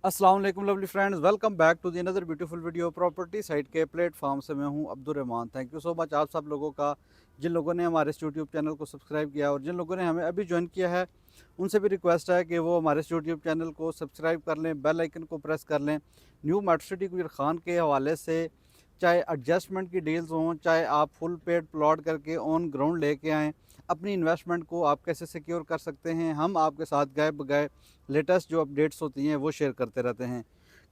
अस्सलाम वालेकुम lovely friends, welcome back to the another beautiful video property site के platform से मैं हूं Abdul Rahman. Thank you so much आप सब लोगों का, जिन लोगों ने हमारे इस यूट्यूब चैनल को सब्सक्राइब किया और जिन लोगों ने हमें अभी ज्वाइन किया है उनसे भी रिक्वेस्ट है कि वो हमारे इस यूट्यूब चैनल को सब्सक्राइब कर लें, बेल आइकन को प्रेस कर लें। न्यू मेट्रो सिटी गुजर खान के हवाले से चाहे एडजस्टमेंट की डील्स हों, चाहे आप फुल पेड प्लॉट करके ऑन ग्राउंड लेके आएँ, अपनी इन्वेस्टमेंट को आप कैसे सिक्योर कर सकते हैं, हम आपके साथ गए बगए लेटेस्ट जो अपडेट्स होती हैं वो शेयर करते रहते हैं।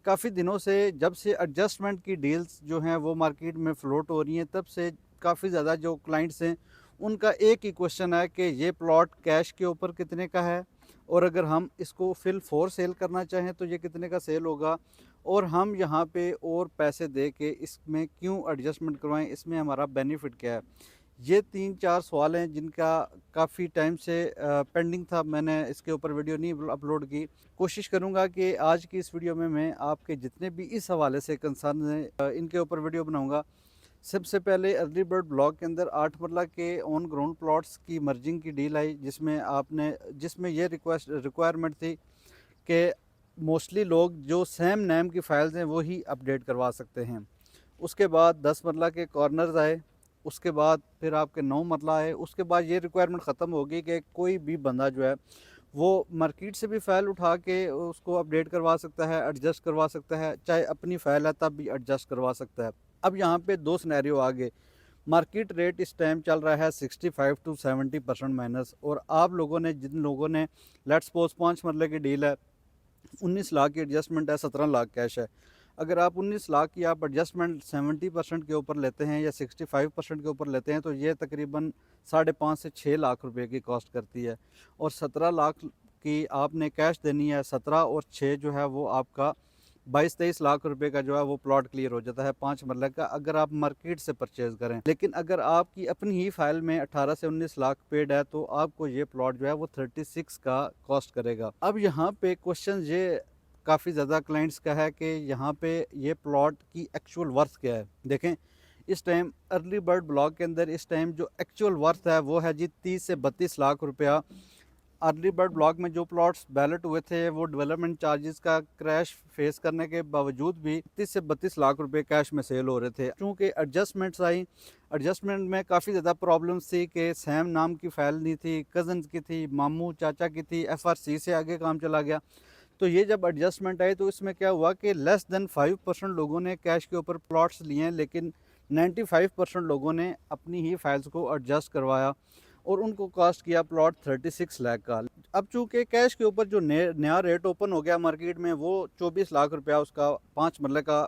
काफ़ी दिनों से जब से एडजस्टमेंट की डील्स जो हैं वो मार्केट में फ़्लोट हो रही हैं, तब से काफ़ी ज़्यादा जो क्लाइंट्स हैं उनका एक ही क्वेश्चन है कि ये प्लॉट कैश के ऊपर कितने का है, और अगर हम इसको फिल फॉर सेल करना चाहें तो ये कितने का सेल होगा, और हम यहाँ पे और पैसे दे के इसमें क्यों एडजस्टमेंट करवाएं, इसमें हमारा बेनिफिट क्या है। ये 3-4 सवाल हैं जिनका काफ़ी टाइम से पेंडिंग था। मैंने इसके ऊपर वीडियो नहीं अपलोड की। कोशिश करूँगा कि आज की इस वीडियो में मैं आपके जितने भी इस हवाले से कंसर्न हैं इनके ऊपर वीडियो बनाऊँगा। सबसे पहले अर्ली बर्ड ब्लॉक के अंदर 8 मरला के ऑन ग्राउंड प्लॉट्स की मर्जिंग की डील आई, जिसमें ये रिक्वायरमेंट थी कि मोस्टली लोग जो सेम नेम की फ़ाइल्स हैं वो ही अपडेट करवा सकते हैं। उसके बाद 10 मरला के कॉर्नर्स आए, उसके बाद फिर आपके 9 मरला आए। उसके बाद ये रिक्वायरमेंट ख़त्म हो गई कि कोई भी बंदा जो है वो मार्केट से भी फ़ाइल उठा के उसको अपडेट करवा सकता है, एडजस्ट करवा सकता है, चाहे अपनी फ़ाइल है तब भी एडजस्ट करवा सकता है। अब यहाँ पे 2 सिनेरियो आ गए। मार्केट रेट इस टाइम चल रहा है 65 टू 70% माइनस, और आप लोगों ने जिन लोगों ने लेट्स सपोज 5 मरले की डील है, 19 लाख की एडजस्टमेंट है, 17 लाख कैश है। अगर आप 19 लाख की आप एडजस्टमेंट 70% के ऊपर लेते हैं या 65% के ऊपर लेते हैं तो ये तकरीबन 5.5 से 6 लाख रुपए की कॉस्ट करती है। और 17 लाख की आपने कैश देनी है, 17 और 6 जो है वो आपका 22-23 लाख रुपए का जो है वो प्लॉट क्लियर हो जाता है 5 मरला का, अगर आप मार्केट से परचेज करें। लेकिन अगर आपकी अपनी ही फाइल में 18 से 19 लाख पेड है तो आपको ये प्लॉट जो है वो 36 का कॉस्ट करेगा। अब यहाँ पे क्वेश्चन ये काफ़ी ज़्यादा क्लाइंट्स का है कि यहाँ पे ये प्लॉट की एक्चुअल वर्थ क्या है। देखें, इस टाइम अर्ली बर्ड ब्लॉक के अंदर इस टाइम जो एक्चुअल वर्थ है वो है जी 30 से 32 लाख रुपया। अर्ली बर्ड ब्लॉक में जो प्लॉट्स बैलेट हुए थे वो डेवलपमेंट चार्जेस का क्रैश फेस करने के बावजूद भी 30 से 32 लाख रुपए कैश में सेल हो रहे थे। चूँकि एडजस्टमेंट्स आई, एडजस्टमेंट में काफ़ी ज़्यादा प्रॉब्लम्स थी कि सैम नाम की फ़ाइल नहीं थी, कज़न्स की थी, मामू चाचा की थी, एफआरसी से आगे काम चला गया। तो ये जब एडजस्टमेंट आई तो इसमें क्या हुआ कि लेस देन 5% लोगों ने कैश के ऊपर प्लॉट्स लिए हैं, लेकिन 95% लोगों ने अपनी ही फाइल्स को एडजस्ट करवाया और उनको कॉस्ट किया प्लॉट 36 लाख का। अब चूँकि कैश के ऊपर जो नया रेट ओपन हो गया मार्केट में वो 24 लाख रुपया उसका 5 मरले का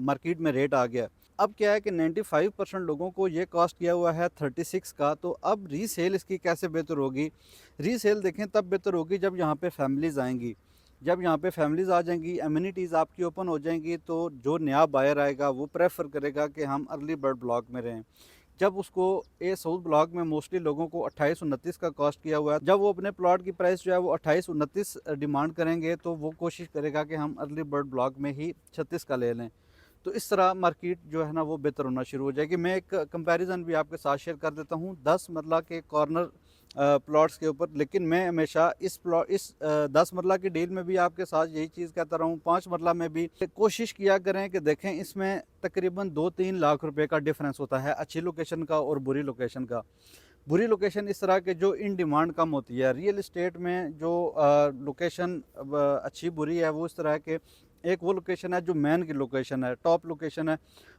मार्केट में रेट आ गया। अब क्या है कि 95% लोगों को ये कॉस्ट किया हुआ है 36 का, तो अब रीसेल इसकी कैसे बेहतर होगी। रीसेल देखें तब बेहतर होगी जब यहाँ पे फैमिलीज़ आएंगी। जब यहाँ पे फैमिलीज़ आ जाएंगी, एम्यूनिटीज़ आपकी ओपन हो जाएंगी, तो जो नया बायर आएगा वो प्रेफर करेगा कि हम अर्ली बर्ड ब्लॉक में रहें। जब उसको ए साउथ ब्लॉक में मोस्टली लोगों को 28-29 का कॉस्ट किया हुआ है, जब वो अपने प्लॉट की प्राइस जो है वो 28-29 डिमांड करेंगे तो वो कोशिश करेगा कि हम अर्ली बर्ड ब्लॉक में ही 36 का ले लें। तो इस तरह मार्केट जो है ना वो बेहतर होना शुरू हो जाएगी। मैं एक कंपैरिजन भी आपके साथ शेयर कर देता हूँ 10 मरला के कॉर्नर प्लॉट्स के ऊपर, लेकिन मैं हमेशा इस 10 मरला की डील में भी आपके साथ यही चीज़ कहता रहा हूँ। 5 मरला में भी कोशिश किया करें कि देखें इसमें तकरीबन 2-3 लाख रुपए का डिफरेंस होता है अच्छी लोकेशन का और बुरी लोकेशन का। बुरी लोकेशन इस तरह के जो इन डिमांड कम होती है रियल इस्टेट में, जो लोकेशन अच्छी बुरी है वो इस तरह के, एक वो लोकेशन है जो मेन की लोकेशन है, टॉप लोकेशन है,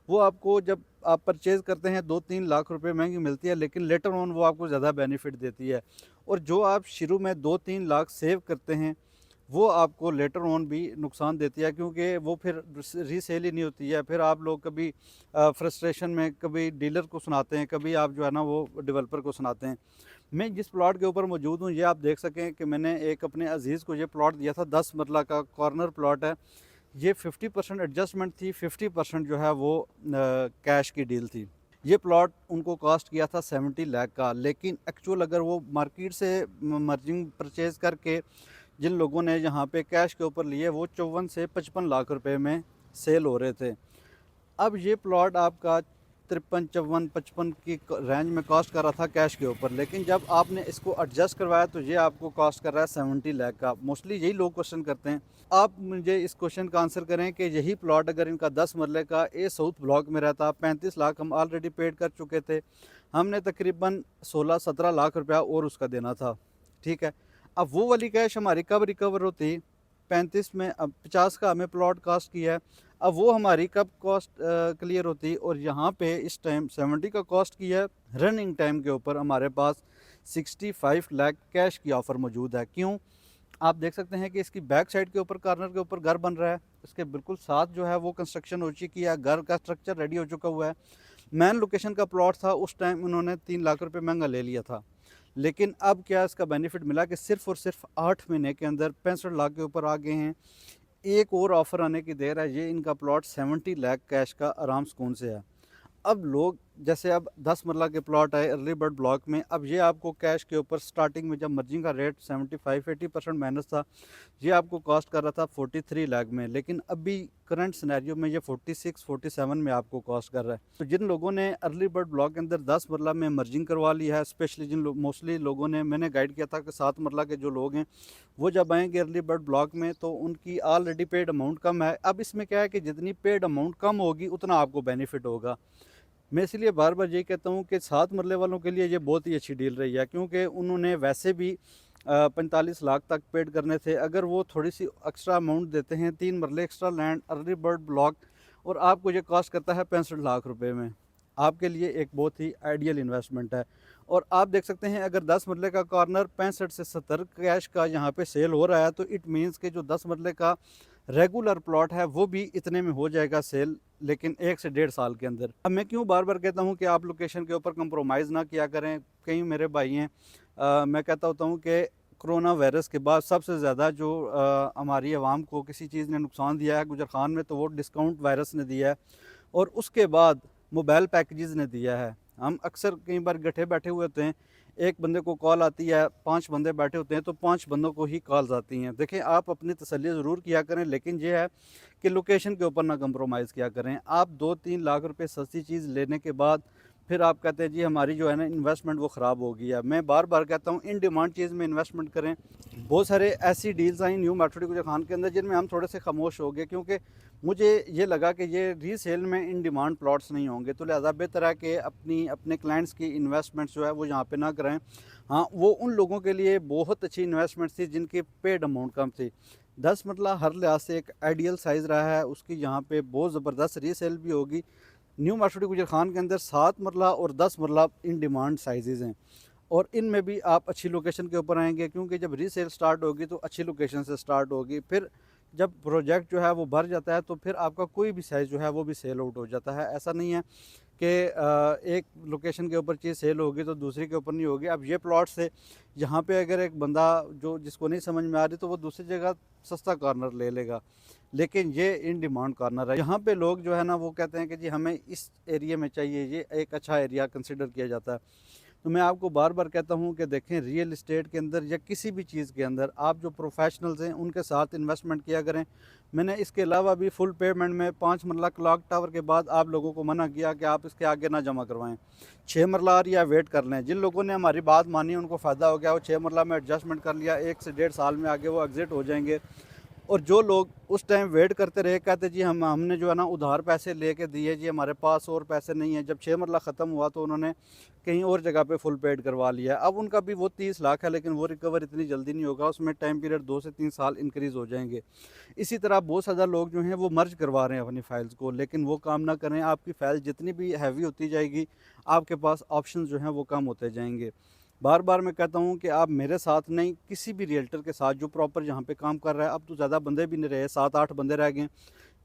वो आपको जब आप परचेज़ करते हैं 2-3 लाख रुपए महंगी मिलती है, लेकिन लेटर ऑन वो आपको ज़्यादा बेनिफिट देती है। और जो आप शुरू में 2-3 लाख सेव करते हैं वो आपको लेटर ऑन भी नुकसान देती है, क्योंकि वो फिर रीसेल ही नहीं होती है। फिर आप लोग कभी फ्रस्ट्रेशन में कभी डीलर को सुनाते हैं, कभी आप जो है ना वो डेवलपर को सुनाते हैं। मैं जिस प्लॉट के ऊपर मौजूद हूँ ये आप देख सकें कि मैंने एक अपने अजीज़ को ये प्लॉट दिया था, 10 मरला का कॉर्नर प्लॉट है। ये 50% एडजस्टमेंट थी, 50% जो है वो कैश की डील थी। ये प्लॉट उनको कॉस्ट किया था 70 लाख का, लेकिन एक्चुअल अगर वो मार्केट से मर्जिंग परचेज़ करके जिन लोगों ने यहाँ पे कैश के ऊपर लिए वो 54 से 55 लाख रुपए में सेल हो रहे थे। अब ये प्लॉट आपका 53, 54, 55 की रेंज में कॉस्ट कर रहा था कैश के ऊपर, लेकिन जब आपने इसको एडजस्ट करवाया तो ये आपको कॉस्ट कर रहा है 70 लाख का। मोस्टली यही लोग क्वेश्चन करते हैं। आप मुझे इस क्वेश्चन का आंसर करें कि यही प्लॉट अगर इनका 10 मरले का ए साउथ ब्लॉक में रहता, 35 लाख हम ऑलरेडी पेड कर चुके थे, हमने तकरीबन 16-17 लाख रुपया और उसका देना था, ठीक है। अब वो वाली कैश हमारी कब रिकवर होती? 35 में, अब 50 का हमें प्लॉट कॉस्ट किया है, अब वो हमारी कब कॉस्ट क्लियर होती? और यहाँ पे इस टाइम 70 का कॉस्ट किया है, रनिंग टाइम के ऊपर हमारे पास 65 लाख कैश की ऑफ़र मौजूद है। क्यों? आप देख सकते हैं कि इसकी बैक साइड के ऊपर, कॉर्नर के ऊपर घर बन रहा है, इसके बिल्कुल साथ जो है वो कंस्ट्रक्शन हो चुकी है, घर का स्ट्रक्चर रेडी हो चुका हुआ है। मेन लोकेशन का प्लॉट था, उस टाइम उन्होंने 3 लाख रुपए महंगा ले लिया था, लेकिन अब क्या इसका बेनिफिट मिला कि सिर्फ और सिर्फ 8 महीने के अंदर 65 लाख के ऊपर आ गए हैं। एक और ऑफ़र आने की देर है, ये इनका प्लॉट 70 लाख कैश का आराम सुकून से है। अब लोग जैसे अब 10 मरला के प्लॉट आए अर्ली बर्ड ब्लॉक में, अब ये आपको कैश के ऊपर स्टार्टिंग में जब मर्जिंग का रेट 75-80% माइनस था, ये आपको कॉस्ट कर रहा था 43 लाख में, लेकिन अभी करंट सिनेरियो में ये 46-47 में आपको कॉस्ट कर रहा है। तो जिन लोगों ने अर्ली बर्ड ब्लॉक के अंदर 10 मरला में मर्जिंग करवा ली है, स्पेशली जिन मोस्टली लोगों ने, मैंने गाइड किया था कि 7 मरला के जो लोग हैं वो जब आएंगे अर्ली बर्ड ब्लॉक में तो उनकी ऑलरेडी पेड अमाउंट कम है। अब इसमें क्या है कि जितनी पेड अमाउंट कम होगी उतना आपको बेनिफिट होगा। मैं इसलिए बार बार यही कहता हूँ कि 7 मरले वालों के लिए ये बहुत ही अच्छी डील रही है, क्योंकि उन्होंने वैसे भी 45 लाख तक पेड करने थे। अगर वो थोड़ी सी एक्स्ट्रा अमाउंट देते हैं, 3 मरले extra land early bird block, और आपको ये कॉस्ट करता है 65 लाख रुपए में, आपके लिए एक बहुत ही आइडियल इन्वेस्टमेंट है। और आप देख सकते हैं अगर 10 मरले का कॉर्नर 65 से 70 कैश का यहाँ पे सेल हो रहा है, तो इट मीन्स कि जो 10 मरले का रेगुलर प्लॉट है वो भी इतने में हो जाएगा सेल, लेकिन 1 से 1.5 साल के अंदर। अब मैं क्यों बार बार कहता हूँ कि आप लोकेशन के ऊपर कंप्रोमाइज़ ना किया करें। कई मेरे भाई हैं, मैं कहता होता हूँ कि कोरोना वायरस के बाद सबसे ज़्यादा जो हमारी आवाम को किसी चीज़ ने नुकसान दिया है गुजर खान में, तो वो डिस्काउंट वायरस ने दिया है, और उसके बाद मोबाइल पैकेजेस ने दिया है। हम अक्सर कई बार गठे बैठे हुए होते हैं, एक बंदे को कॉल आती है, 5 बंदे बैठे होते हैं तो 5 बंदों को ही कॉल्स आती हैं। देखें, आप अपनी तसल्ली ज़रूर किया करें, लेकिन ये है कि लोकेशन के ऊपर ना कंप्रोमाइज़ किया करें। आप 2-3 लाख रुपए सस्ती चीज़ लेने के बाद फिर आप कहते हैं जी हमारी जो है ना इन्वेस्टमेंट वो ख़राब हो गई है। मैं बार बार कहता हूँ इन डिमांड चीज़ में इन्वेस्टमेंट करें। बहुत सारे ऐसी डील्स आई न्यू मेट्रो गुजर खान के अंदर जिनमें हम थोड़े से खामोश हो गए, क्योंकि मुझे ये लगा कि ये रीसेल में इन डिमांड प्लॉट्स नहीं होंगे, तो लिहाजा बेहतर है कि अपने क्लाइंट्स की इन्वेस्टमेंट्स जो है वो यहाँ पे ना कराएं। हाँ, वो उन लोगों के लिए बहुत अच्छी इन्वेस्टमेंट थी जिनकी पेड अमाउंट कम थी। 10 मतलब हर लिहाज से एक आइडियल साइज़ रहा है, उसकी यहाँ पे बहुत ज़बरदस्त रीसेल भी होगी। न्यू मार्केट गुजर खान के अंदर 7 मरला और 10 मरला इन डिमांड साइजेज़ हैं, और इनमें भी आप अच्छी लोकेशन के ऊपर आएंगे, क्योंकि जब रीसेल स्टार्ट होगी तो अच्छी लोकेशन से स्टार्ट होगी। फिर जब प्रोजेक्ट जो है वो भर जाता है तो फिर आपका कोई भी साइज़ जो है वो भी सेल आउट हो जाता है। ऐसा नहीं है कि एक लोकेशन के ऊपर चीज़ सेल होगी तो दूसरी के ऊपर नहीं होगी। अब ये प्लॉट से यहाँ पे अगर एक बंदा जो जिसको नहीं समझ में आ रही तो वो दूसरी जगह सस्ता कॉर्नर ले लेगा, लेकिन ये इन डिमांड कॉर्नर है। यहाँ पे लोग जो है ना वो कहते हैं कि जी हमें इस एरिया में चाहिए, ये एक अच्छा एरिया कंसिडर किया जाता है। तो मैं आपको बार बार कहता हूँ कि देखें, रियल इस्टेट के अंदर या किसी भी चीज़ के अंदर आप जो प्रोफेशनल्स हैं उनके साथ इन्वेस्टमेंट किया करें। मैंने इसके अलावा भी फुल पेमेंट में 5 मरला क्लॉक टावर के बाद आप लोगों को मना किया कि आप इसके आगे ना जमा करवाएं, 6 मरला या वेट कर लें। जिन लोगों ने हमारी बात मानी उनको फ़ायदा हो गया, वो 6 मरला में एडजस्टमेंट कर लिया, 1 से 1.5 साल में आगे वो एग्ज़िट हो जाएंगे। और जो लोग उस टाइम वेट करते रहे, कहते जी हमने जो है ना उधार पैसे लेके दिए जी, हमारे पास और पैसे नहीं है, जब 6 मरला ख़त्म हुआ तो उन्होंने कहीं और जगह पे फुल पेड करवा लिया। अब उनका भी वो 30 लाख है, लेकिन वो रिकवर इतनी जल्दी नहीं होगा, उसमें टाइम पीरियड 2 से 3 साल इंक्रीज़ हो जाएंगे। इसी तरह बहुत ज़्यादा लोग जो हैं वो मर्ज करवा रहे हैं अपनी फ़ाइल्स को, लेकिन वो काम ना करें। आपकी फ़ाइल जितनी भी हैवी होती जाएगी आपके पास ऑप्शन जो हैं वो कम होते जाएंगे। बार बार मैं कहता हूँ कि आप मेरे साथ नहीं, किसी भी रियल्टर के साथ जो प्रॉपर यहाँ पे काम कर रहा है, अब तो ज़्यादा बंदे भी नहीं रहे, 7-8 बंदे रह गए।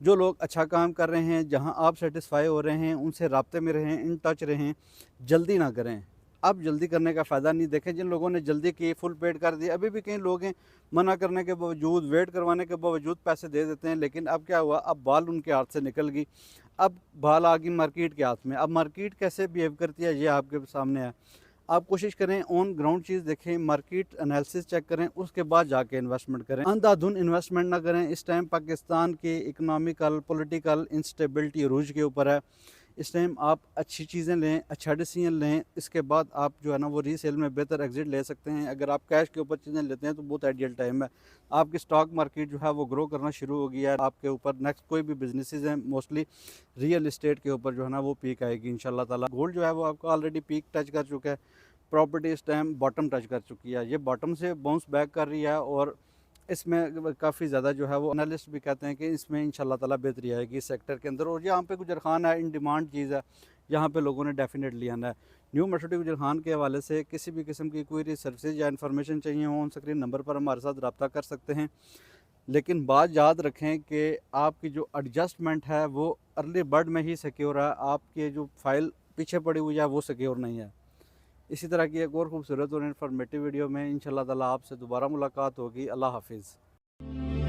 जो लोग अच्छा काम कर रहे हैं, जहाँ आप सेटिस्फाई हो रहे हैं, उनसे राब्ते में रहें, इन टच रहें, जल्दी ना करें। अब जल्दी करने का फ़ायदा नहीं। देखें, जिन लोगों ने जल्दी की, फुल पेड कर दिया, अभी भी कई लोग हैं मना करने के बावजूद, वेट करवाने के बावजूद पैसे दे देते हैं, लेकिन अब क्या हुआ, अब बाल उनके हाथ से निकल गई, अब बाल आ गई मार्केट के हाथ में। अब मार्केट कैसे बिहेव करती है ये आपके सामने है। आप कोशिश करें ऑन ग्राउंड चीज़ देखें, मार्केट एनालिसिस चेक करें, उसके बाद जाके इन्वेस्टमेंट करें। अंधाधुन इन्वेस्टमेंट ना करें। इस टाइम पाकिस्तान की इकनॉमिकल पॉलिटिकल इंस्टेबिलिटी अरूज के ऊपर है। इस टाइम आप अच्छी चीज़ें लें, अच्छा डिसीजन लें, इसके बाद आप जो है ना वो रीसेल में बेहतर एग्जिट ले सकते हैं। अगर आप कैश के ऊपर चीज़ें लेते हैं तो बहुत आइडियल टाइम है। आपकी स्टॉक मार्केट जो है वो ग्रो करना शुरू हो गया है। आपके ऊपर नेक्स्ट कोई भी बिजनेसेस हैं, मोस्टली रियल इस्टेट के ऊपर जो है ना वो पीक आएगी इंशाल्लाह ताला। गोल्ड जो है वो आपका ऑलरेडी पीक टच कर चुका है। प्रॉपर्टी इस टाइम बॉटम टच कर चुकी है, ये बॉटम से बाउंस बैक कर रही है और इसमें काफ़ी ज़्यादा जो है वो एनालिस्ट भी कहते हैं कि इसमें इंशाल्लाह ताला बेहतरी आएगी इस सेक्टर के अंदर। और यहाँ पे गुजर खान है, इन डिमांड चीज़ है, यहाँ पे लोगों ने डेफिनेटली आना है। न्यू मेट्रो गुजर खान के हवाले से किसी भी किस्म की कोई सर्विसेज या इन्फॉर्मेशन चाहिए हो, ऑन स्क्रीन नंबर पर हमारे साथ रब्ता कर सकते हैं। लेकिन बात याद रखें कि आपकी जो एडजस्टमेंट है वो अर्ली बर्ड में ही सिक्योर है, आपकी जो फाइल पीछे पड़ी हुई है वो सिक्योर नहीं है। इसी तरह की एक और खूबसूरत और इन्फॉर्मेटिव वीडियो में इंशाल्लाह ताला आपसे दोबारा मुलाकात होगी। अल्लाह हाफिज़।